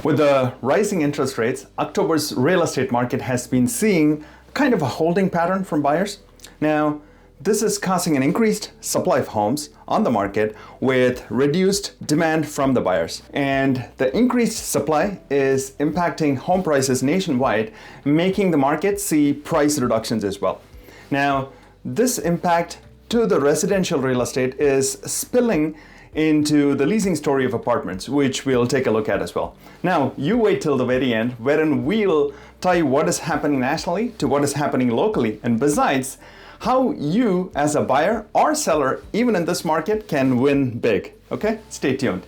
With the rising interest rates, October's real estate market has been seeing kind of a holding pattern from buyers. Now, this is causing an increased supply of homes on the market with reduced demand from the buyers. And the increased supply is impacting home prices nationwide, making the market see price reductions as well. Now, this impact to the residential real estate is spilling into the leasing story of apartments, which we'll take a look at as well. Now, you wait till the very end, wherein we'll tell you what is happening nationally to what is happening locally, and besides, how you as a buyer or seller, even in this market, can win big. Okay, stay tuned.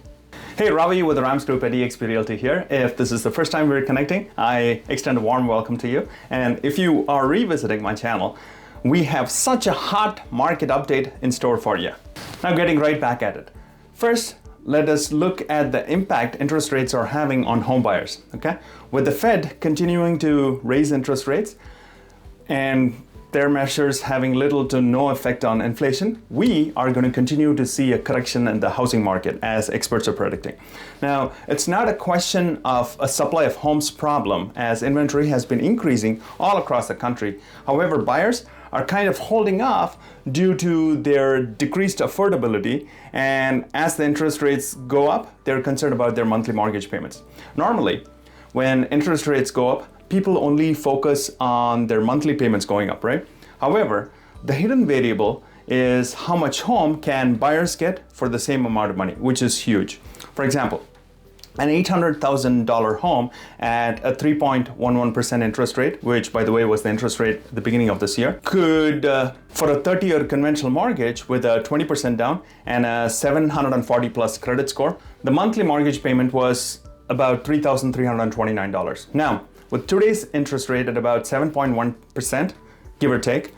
Hey, Ravi with the Rams Group at eXp Realty here. If this is the first time we're connecting, I extend a warm welcome to you. And if you are revisiting my channel, we have such a hot market update in store for you. Now, getting right back at it. First, let us look at the impact interest rates are having on home buyers, okay? With the Fed continuing to raise interest rates and their measures having little to no effect on inflation, we are going to continue to see a correction in the housing market, as experts are predicting. Now, it's not a question of a supply of homes problem, as inventory has been increasing all across the country. However, buyers are kind of holding off due to their decreased affordability, and as the interest rates go up, they're concerned about their monthly mortgage payments. Normally, when interest rates go up, people only focus on their monthly payments going up, right? However, the hidden variable is how much home can buyers get for the same amount of money, which is huge. For example, an $800,000 home at a 3.11% interest rate, which by the way was the interest rate at the beginning of this year, could, for a 30-year conventional mortgage with a 20% down and a 740 plus credit score, the monthly mortgage payment was about $3,329. Now, with today's interest rate at about 7.1%, give or take,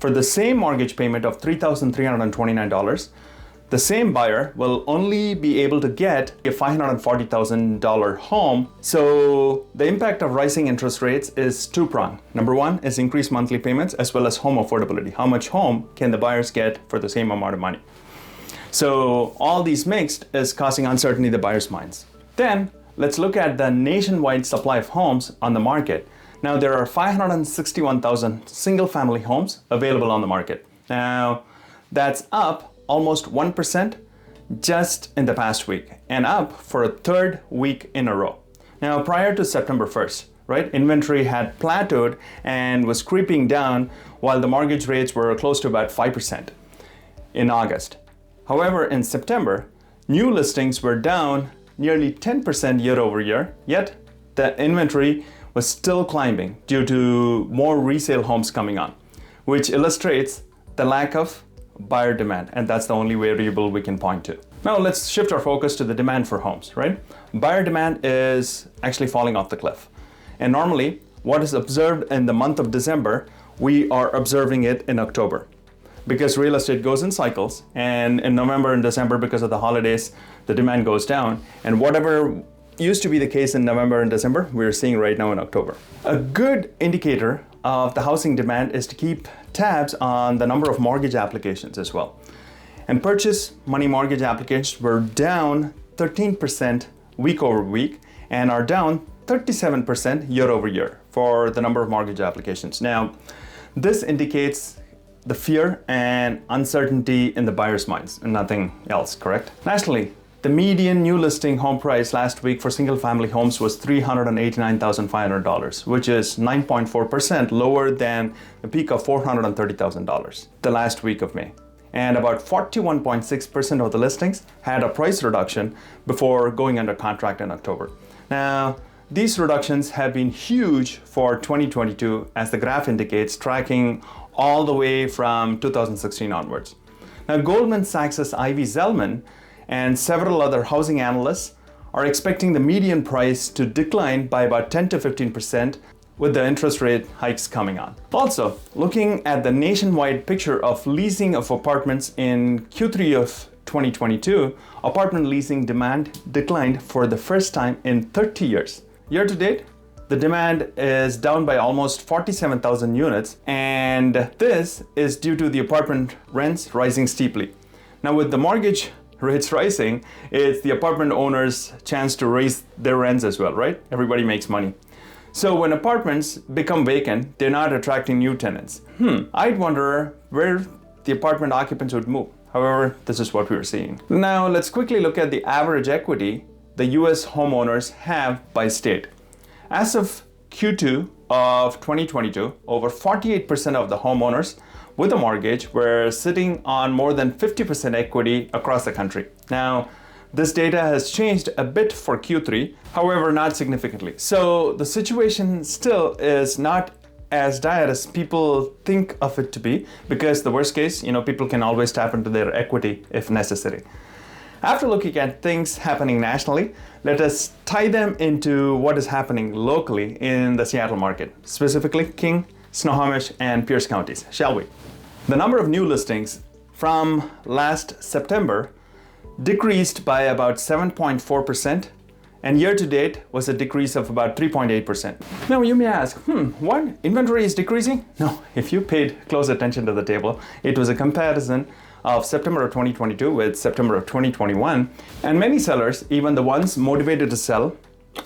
for the same mortgage payment of $3,329, the same buyer will only be able to get a $540,000 home. So the impact of rising interest rates is two-pronged. Number one is increased monthly payments as well as home affordability. How much home can the buyers get for the same amount of money? So all these mixed is causing uncertainty in the buyers' minds. Then let's look at the nationwide supply of homes on the market. Now there are 561,000 single-family homes available on the market. Now that's up almost 1% just in the past week, and up for a third week in a row. Now, prior to September 1st, right, inventory had plateaued and was creeping down while the mortgage rates were close to about 5% in August. However, in September, new listings were down nearly 10% year over year, yet the inventory was still climbing due to more resale homes coming on, which illustrates the lack of buyer demand, and that's the only variable we can point to. Now let's shift our focus to the demand for homes, right? Buyer demand is actually falling off the cliff. And normally, what is observed in the month of December, we are observing it in October. Because real estate goes in cycles, and in November and December, because of the holidays, the demand goes down, and whatever used to be the case in November and December, we're seeing right now in October. A good indicator of the housing demand is to keep tabs on the number of mortgage applications as well. And purchase money mortgage applications were down 13% week over week and are down 37% year over year for the number of mortgage applications. Now, this indicates the fear and uncertainty in the buyer's minds and nothing else, correct? Nationally, the median new listing home price last week for single-family homes was $389,500, which is 9.4% lower than the peak of $430,000 the last week of May. And about 41.6% of the listings had a price reduction before going under contract in October. Now, these reductions have been huge for 2022, as the graph indicates, tracking all the way from 2016 onwards. Now, Goldman Sachs' Ivy Zelman and several other housing analysts are expecting the median price to decline by about 10 to 15% with the interest rate hikes coming on. Also, looking at the nationwide picture of leasing of apartments in Q3 of 2022, apartment leasing demand declined for the first time in 30 years. Year to date, the demand is down by almost 47,000 units, and this is due to the apartment rents rising steeply. Now, with the mortgage rates rising, it's the apartment owners' chance to raise their rents as well, right? Everybody makes money. So when apartments become vacant, they're not attracting new tenants. I'd wonder where the apartment occupants would move. However, this is what we were seeing. Now let's quickly look at the average equity the US homeowners have by state. As of Q2 of 2022, over 48% of the homeowners with a mortgage were sitting on more than 50% equity across the country. Now, this data has changed a bit for Q3, however, not significantly. So the situation still is not as dire as people think of it to be, because the worst case, people can always tap into their equity if necessary. After looking at things happening nationally, let us tie them into what is happening locally in the Seattle market, specifically King, Snohomish, and Pierce counties, shall we? The number of new listings from last September decreased by about 7.4%, and year to date was a decrease of about 3.8%. Now you may ask, what? Inventory is decreasing? No, if you paid close attention to the table, it was a comparison of September of 2022 with September of 2021, and many sellers, even the ones motivated to sell,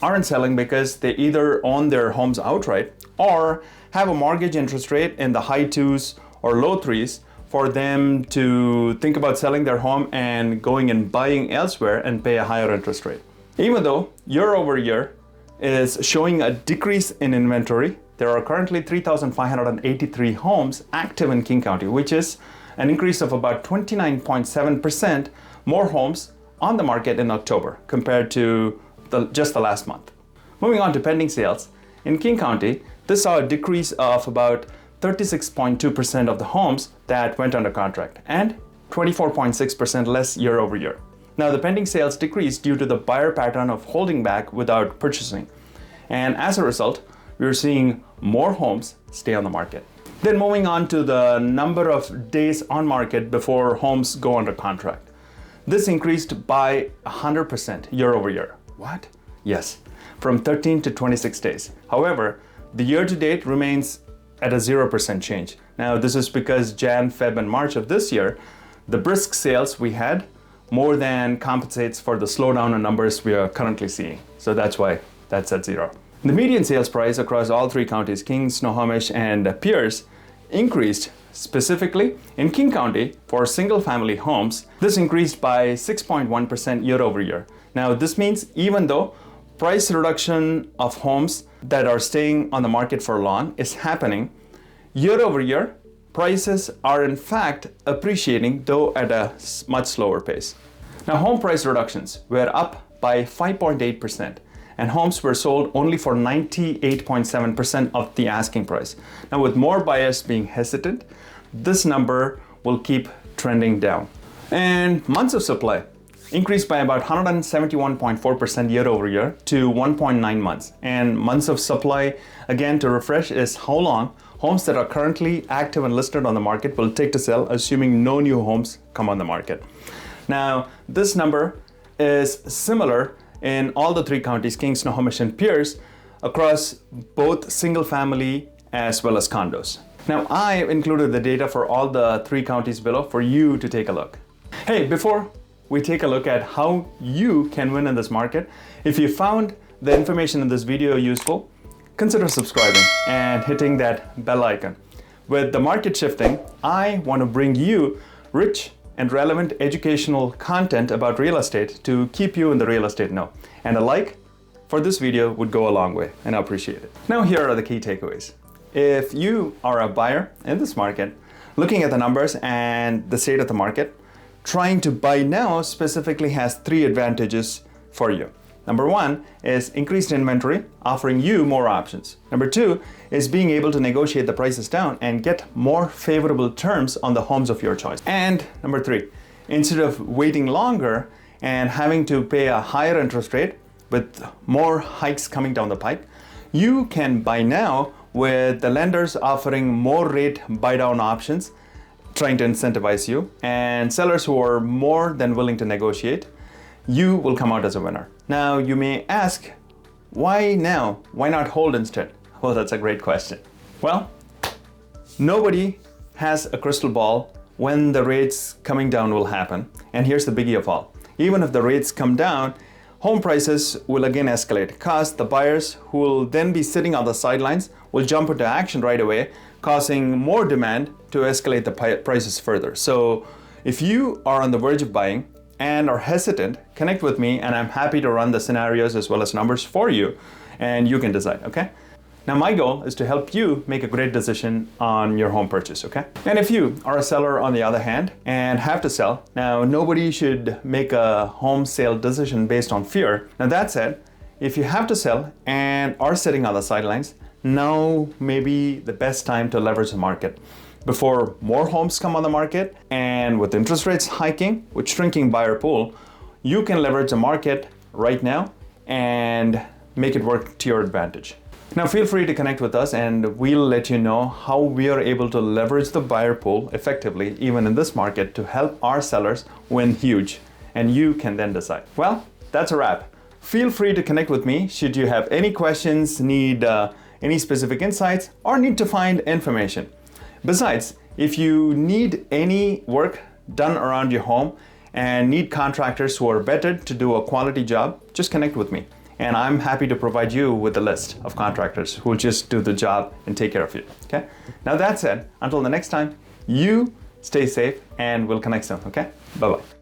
aren't selling because they either own their homes outright or have a mortgage interest rate in the high 2s or low 3s for them to think about selling their home and going and buying elsewhere and pay a higher interest rate. Even though year over year is showing a decrease in inventory, there are currently 3,583 homes active in King County, which is an increase of about 29.7% more homes on the market in October compared to just the last month. Moving on to pending sales, in King County, this saw a decrease of about 36.2% of the homes that went under contract and 24.6% less year over year. Now, the pending sales decreased due to the buyer pattern of holding back without purchasing. And as a result, we're seeing more homes stay on the market. Then moving on to the number of days on market before homes go under contract. This increased by 100% year over year. What? Yes, from 13 to 26 days. However, the year to date remains at a 0% change. Now, this is because Jan, Feb, and March of this year, the brisk sales we had more than compensates for the slowdown in numbers we are currently seeing. So that's why that's at 0. The median sales price across all three counties, King, Snohomish, and Pierce, increased. Specifically, in King County, for single-family homes, this increased by 6.1% year over year. Now, this means even though price reduction of homes that are staying on the market for long is happening, year over year, prices are in fact appreciating, though at a much slower pace. Now, home price reductions were up by 5.8%, and homes were sold only for 98.7% of the asking price. Now, with more buyers being hesitant, this number will keep trending down. And months of supply increased by about 171.4% year over year to 1.9 months. And months of supply, again, to refresh, is how long homes that are currently active and listed on the market will take to sell, assuming no new homes come on the market. Now, this number is similar in all the three counties, King, Snohomish, and Pierce, across both single family as well as condos. Now, I included the data for all the three counties below for you to take a look. Hey, before we take a look at how you can win in this market, if you found the information in this video useful, consider subscribing and hitting that bell icon. With the market shifting, I want to bring you rich and relevant educational content about real estate to keep you in the real estate know. And a like for this video would go a long way, and I appreciate it. Now, here are the key takeaways. If you are a buyer in this market, looking at the numbers and the state of the market, trying to buy now specifically has 3 advantages for you. Number 1 is increased inventory, offering you more options. Number 2 is being able to negotiate the prices down and get more favorable terms on the homes of your choice. And number 3, instead of waiting longer and having to pay a higher interest rate with more hikes coming down the pike, you can buy now with the lenders offering more rate buy down options, trying to incentivize you, and sellers who are more than willing to negotiate. You will come out as a winner. Now, you may ask, why now? Why not hold instead? Well, that's a great question. Well, nobody has a crystal ball when the rates coming down will happen. And here's the biggie of all. Even if the rates come down, home prices will again escalate because the buyers who will then be sitting on the sidelines will jump into action right away, causing more demand to escalate the prices further. So if you are on the verge of buying and are hesitant, connect with me and I'm happy to run the scenarios as well as numbers for you and you can decide, okay? Now my goal is to help you make a great decision on your home purchase, okay? And if you are a seller on the other hand and have to sell, now nobody should make a home sale decision based on fear. Now that said, if you have to sell and are sitting on the sidelines, now may be the best time to leverage the market before more homes come on the market. And with interest rates hiking, with shrinking buyer pool, you can leverage the market right now and make it work to your advantage. Now feel free to connect with us and we'll let you know how we are able to leverage the buyer pool effectively even in this market to help our sellers win huge, and you can then decide. Well, that's a wrap. Feel free to connect with me should you have any questions, need any specific insights, or need to find information. Besides, if you need any work done around your home and need contractors who are vetted to do a quality job, just connect with me. And I'm happy to provide you with a list of contractors who will just do the job and take care of you, okay? Now that said, until the next time, you stay safe and we'll connect soon, okay? Bye-bye.